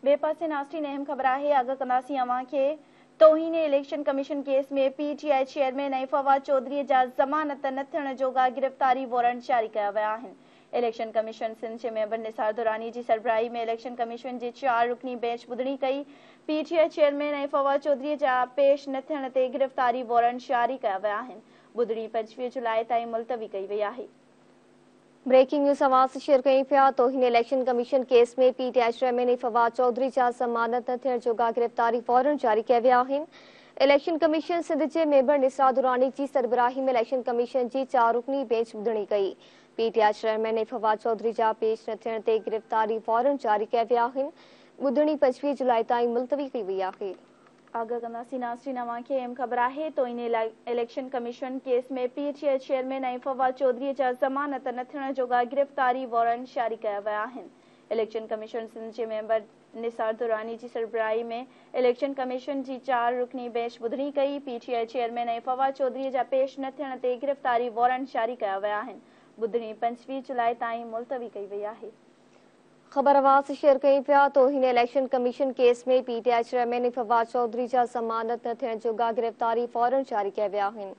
बे पासे नास्रीन अहम ख़बर है आगाह कंदासीं अवां खे तौहीन इलेक्शन कमीशन केस में पीटीआई चेयरमैन ऐं फवाद चौधरी जा ज़मानत न थियण जोगा गिरफ़्तारी वारंट जारी कया विया आहिनि। इलेक्शन कमीशन सिंध जे मेंबर निसार दुरानी जी सरबराही में इलेक्शन कमीशन जी 4 रुकनी बेंच ॿुधणी कई। पीटीआई चेयरमैन ऐं फवाद चौधरी जा पेश न थियण ते गिरफ़्तारी वारंट जारी कया विया आहिनि। ॿुधणी 25 जुलाई ताईं मुलतवी कई वई आहे। ब्रेकिंग न्यूज़ आवाज़ शेयर कई पिया। तौहीन इलेक्शन कमीशन केस में पीटीआई चेयरमैन फवाद चौधरी जा ज़मानत न थियण जोगा गिरफ़्तारी वारंट जारी कया विया आहिनि। इलेक्शन कमीशन सिंध जे मेंबर निसार दुरानी जी सरबराही में इलेक्शन कमीशन जी 4 रुकनी बेंच ॿुधणी कई। पीटीआई चेयरमैन फवाद चौधरी जा पेश न थियण ते गिरफ़्तारी वारंट जारी कया विया आहिनि। ॿुधणी 25 जुलाई ताईं मुलतवी कई वई आहे। आगाह कंदासीं नासरीन अवां खे अहम ख़बर है तौहीन इलेक्शन कमीशन केस में पीटीआई चेयरमैन ऐं फवाद चौधरी जा ज़मानत न थियण जोगा गिरफ़्तारी वारंट जारी कया विया आहिनि। इलेक्शन कमीशन सिंध जे मेंबर निसार दुरानी जी सरबराही में इलेक्शन कमीशन जी 4 रुकनी बेंच ॿुधणी कई। पीटीआई चेयरमैन ऐं फवाद चौधरी जा पेश न थियण ते गिरफ़्तारी वारंट जारी कया विया आहिनि। ॿुधणी 25 जुलाई ताईं मुलतवी कई वई आहे। ख़बर आवाज़ शेयर कई पिया। तौहीन इलेक्शन कमीशन केस में पीटीआई चेयरमैन फवाद चौधरी जा ज़मानत न थियण जोगा गिरफ़्तारी वारंट जारी कया विया आहिनि।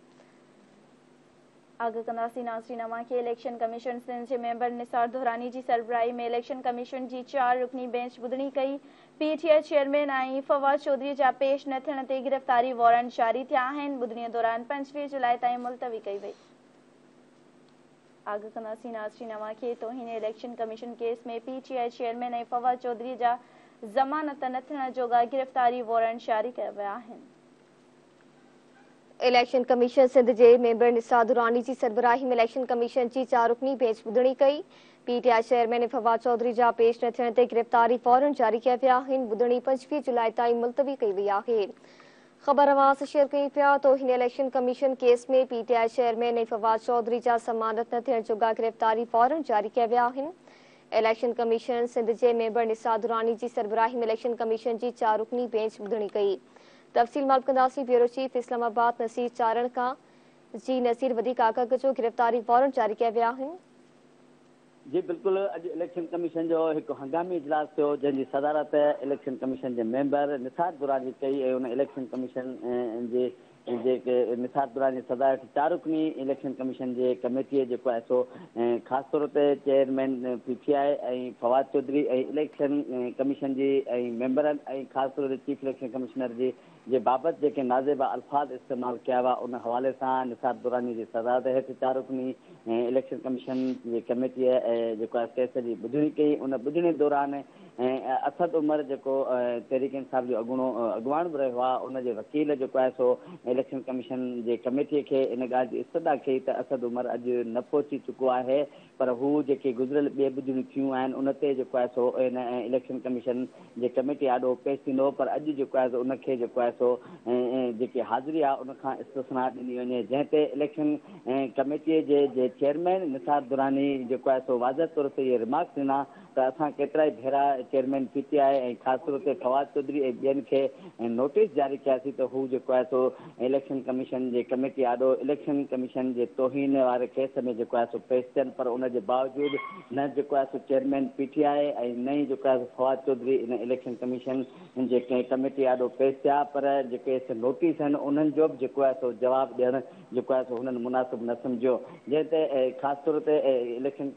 आगाह कंदासीं नासरीन अवां खे इलेक्शन कमीशन सिंध जे मेंबर निसार दुरानी जी सरबराही में इलेक्शन कमीशन जी 4 रुकनी बेंच ॿुधणी कई। पीटीआई चेयरमैन ऐं फवाद चौधरी जा पेश न थियण ते गिरफ़्तारी वारंट जारी थिया आहिनि। ॿुधणीअ दौरान 25 जुलाई ताईं मुलतवी कई वई। आगाह कंदासीं नासरीन अवां खे तौहीन इलेक्शन कमीशन केस में पीटीआई चेयरमैन ऐं फवाद चौधरी जा ज़मानत न थियण जोगा गिरफ़्तारी वारंट जारी कया विया आहिनि। इलेक्शन कमीशन सिंध जे मेंबर निसार दुरानी जी सरबराही में इलेक्शन कमीशन जी 4 रुकनी बेंच ॿुधणी कई। पीटीआई चेयरमैन फवाद चौधरी जा पेश न थियण ते गिरफ़्तारी वारंट जारी कया विया आहिनि। ॿुधणी 25 जुलाई ताईं मुलतवी कई वई आहे। ख़बर आवाज़ शेयर कई पिया। तौहीन इलेक्शन कमीशन केस में पीटीआई चेयरमैन ऐं फवाद चौधरी जा ज़मानत न थियण जोगा गिरफ़्तारी वारंट जारी कया विया आहिनि। इलेक्शन कमीशन सिंध जे मेंबर निसार दुरानी जी सरबराही में इलेक्शन कमीशन जी 4 रुकनी बेंच ॿुधणी कई। तफ़सील मालूम कंदासीं। ब्यूरो चीफ इस्लामाबाद नसीर चारण खां। जी नसीर, वधीक आगाह जो गिरफ़्तारी वारंट जारी कया विया आहिनि। जी बिल्कुल, अॼु इलेक्शन कमीशन जो हिकु हंगामी इजलास थियो जंहिंजी सदारत इलेक्शन कमीशन जे मेंबर निसार दुरानी कई ऐं उन इलेक्शन कमीशन जे जेके निसार दुरानी सदारत 4 रुकनी इलेक्शन कमीशन जे कमेटीअ जेको आहे सो ख़ासि तौर ते चेयरमैन पीटीआई ऐं फवाद चौधरी ऐं इलेक्शन कमीशन जी ऐं मेंबरनि ऐं ख़ासि तौर ते चीफ इलेक्शन कमिश्नर जे बाबति जेके नाज़िबा अल्फाज़ इस्तेमालु कया हुआ उन हवाले सां निसार दुरानी जी सदारत हेठि 4 रुकनी इलेक्शन कमीशन जी कमेटीअ जेको आहे केस जी ॿुधणी कई। उन ॿुधणी दौरान असद उमर जेको तहरीक इंसाफ़ जो अॻुवाण बि रहियो आहे उनजे वकील जेको आहे सो इलेक्शन कमीशन जे कमेटीअ खे इन ॻाल्हि जी इस्तदा कई त असद उमर अॼु न पहुची चुको आहे, पर हू जेके गुज़िरियल ॿिए ॿुधणियूं थियूं आहिनि उन ते जेको आहे सो इन इलेक्शन कमीशन जे कमेटी आॾो पेश थींदो, पर अॼु जेको आहे सो उनखे जेको आहे सो जेकी हाज़िरी आहे उनखां इस्तिस्ना ॾिनी वञे, जंहिं ते इलेक्शन कमेटीअ जे चेयरमैन निसार दुरानी जेको आहे सो वाज़ह तौर ते इहे रिमार्क्स ॾिना त असां केतिरा ई भेरा चेयरमैन पीटीआई ऐं ख़ासि तौर ते फवाद चौधरी ऐं ॿियनि खे नोटिस जारी कयासीं त हू जेको आहे सो इलेक्शन कमीशन जे कमेटी आॾो इलेक्शन कमीशन जे तौहीन वारे केस में जेको आहे सो पेश थियनि, पर उनजे बावजूदि न जेको आहे सो चेयरमैन पीटीआई ऐं न ई जेको आहे फवाद चौधरी इन इलेक्शन कमीशन जे कमेटी आॾो पेश थिया, पर जेके नोटिस आहिनि उन्हनि जो बि जेको आहे सो जवाबु ॾियणु जेको आहे सो हुननि मुनासिबु न सम्झियो, जंहिं ते ख़ासि तौर ते इलेक्शन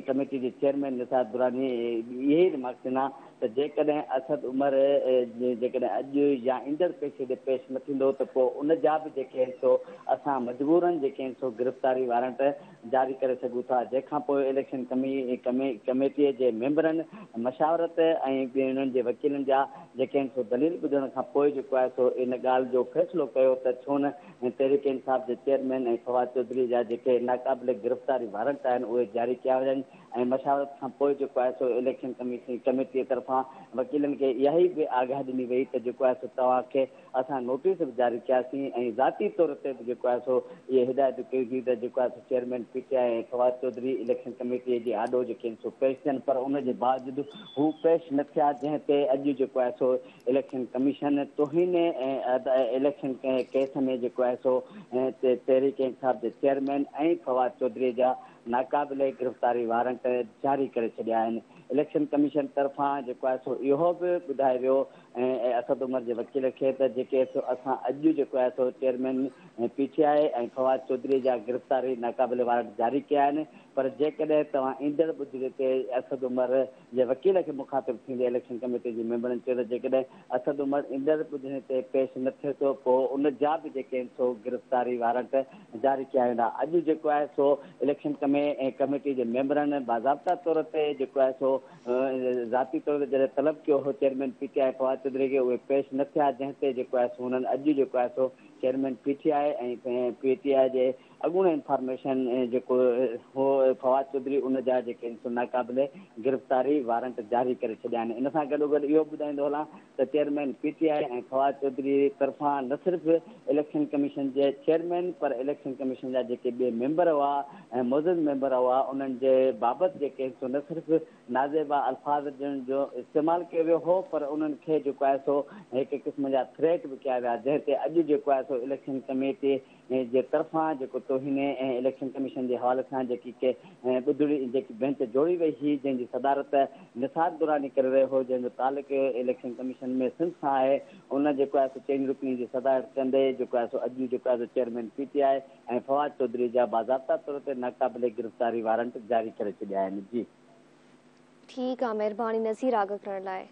कमेटी जे चेयरमैन निसार दुरानी इहे ई रिमार्क्स ॾिना त जेकॾहिं असद उमर जेकॾहिं अॼु या ईंदड़ पेशे ते पेश न थींदो त पोइ उन जा बि जेके आहिनि सो असां मजबूरनि जेके आहिनि सो गिरफ़्तारी वारंट जारी करे सघूं था, जंहिंखां पोइ इलेक्शन कमेटीअ जे मेंबरनि मशावरत ऐं उन्हनि जे वकीलनि जा जेके आहिनि सो दलील ॿुधण खां पोइ जेको आहे सो इन ॻाल्हि जो फ़ैसिलो कयो त छो न तहरीक इंसाफ़ जे चेयरमैन ऐं फवाद चौधरी जा जेके नाक़ाबिल गिरफ़्तारी वारंट आहिनि उहे जारी कया वञनि ऐं मशावरत खां पोइ जेको आहे सो इलेक्शन कमेटीअ तरफ़ां वकीलनि खे इहा ई बि आगाह ॾिनी वई त जेको आहे सो तव्हांखे असां नोटिस बि जारी कयासीं ऐं ज़ाती तौर ते बि जेको आहे सो इहे हिदायतूं कयूं थी त जेको आहे सो चेयरमैन पीटीआई ऐं फवाद चौधरी इलेक्शन कमेटीअ जे आॾो जेके आहिनि सो पेश थियनि, पर उनजे बावजूदि हू पेश न थिया, जंहिं ते अॼु जेको आहे सो इलेक्शन कमीशन तौहीन इलेक्शन केस में जेको आहे सो तहरीक इंसाफ़ जे चेयरमैन ऐं फवाद चौधरी जा नाक़ाबिल गिरफ़्तारी वारंट जारी करे छॾिया आहिनि। इलेक्शन कमीशन तरफ़ां जेको आहे सो इहो बि ॿुधायो वियो ऐं असद उमर जे वकील खे त जेके सो असां अॼु जेको आहे सो चेयरमैन PTI ऐं फवाद चौधरी जा गिरफ़्तारी नाक़ाबिल वारंट जारी कया आहिनि। पर जेकॾहिं तव्हां ईंदड़ ॿुधरे ते असद उमर जे वकील खे मुखातिब थींदे इलेक्शन कमेटी जे मेंबरनि चयो त जेकॾहिं असद उमर ईंदड़ ॿुधरे ते पेश न थिए थो पोइ उन जा बि जेके आहिनि सो गिरफ़्तारी वारंट जारी कया वेंदा। अॼु जेको आहे सो इलेक्शन कमेटी जे मेंबरनि बाज़ाब्ता तौर ते जेको आहे सो ज़ाती तौर ते जॾहिं तलब कयो हो चेयरमैन PTI फवाद चौधरी खे उहे पेश न थिया जंहिं ते जेको आहे सो हुननि अॼु जेको आहे सो चेयरमैन PTI ऐं PTI जे अॻूणे इंफॉर्मेशन जेको हो फवाद चौधरी उन जा जेके नाक़ाबिले गिरफ़्तारी वारंट जारी करे छॾिया आहिनि। इन सां गॾोगॾु इहो ॿुधाईंदो हलां त चेयरमैन PTI ऐं फवाद चौधरी तरफ़ां न सिर्फ़ु इलेक्शन कमीशन जे चेयरमैन पर इलेक्शन कमीशन जा जेके ॿिए मेंबर हुआ ऐं मौजूदु मेंबर हुआ उन्हनि जे बाबति जेके सो न सिर्फ़ु नाज़ेबा अल्फाज़ जो इस्तेमालु कयो वियो हो पर उन्हनि खे जेको आहे सो हिकु क़िस्म जा थ्रेट बि कया विया जंहिं ते अॼु जेको आहे सो इलेक्शन कमेटी जे तरफ़ां जेको तोहिन ऐं इलेक्शन कमीशन जे हवाले सां जेकी ॿुधड़ी जेकी बेंच जोड़ी वई हुई जंहिंजी सदारत निसार दुरानी करे रहियो हो जंहिंजो तालुक इलेक्शन कमीशन में सिंध सां आहे उन जेको आहे सो चइनि रुकनी जी सदारत कंदे जेको आहे सो अॼु जेको आहे सो चेयरमैन PTI ऐं फवाद चौधरी जा बाज़ाब्ता तौर ते नाक़ाबिले गिरफ़्तारी वारंट जारी करे छॾिया आहिनि। जी ठीकु आहे, महिरबानी नज़ीर आगाह करण लाइ।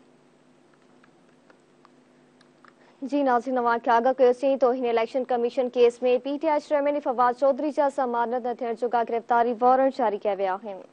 जी नाज़रीन, तव्हांखे आगाह कयोसीं तो हिन इलेक्शन कमीशन केस में PTI चेयरमैन फवाद चौधरी जा ज़मानत न थियण जोगा गिरफ़्तारी वारंट जारी कया विया आहिनि।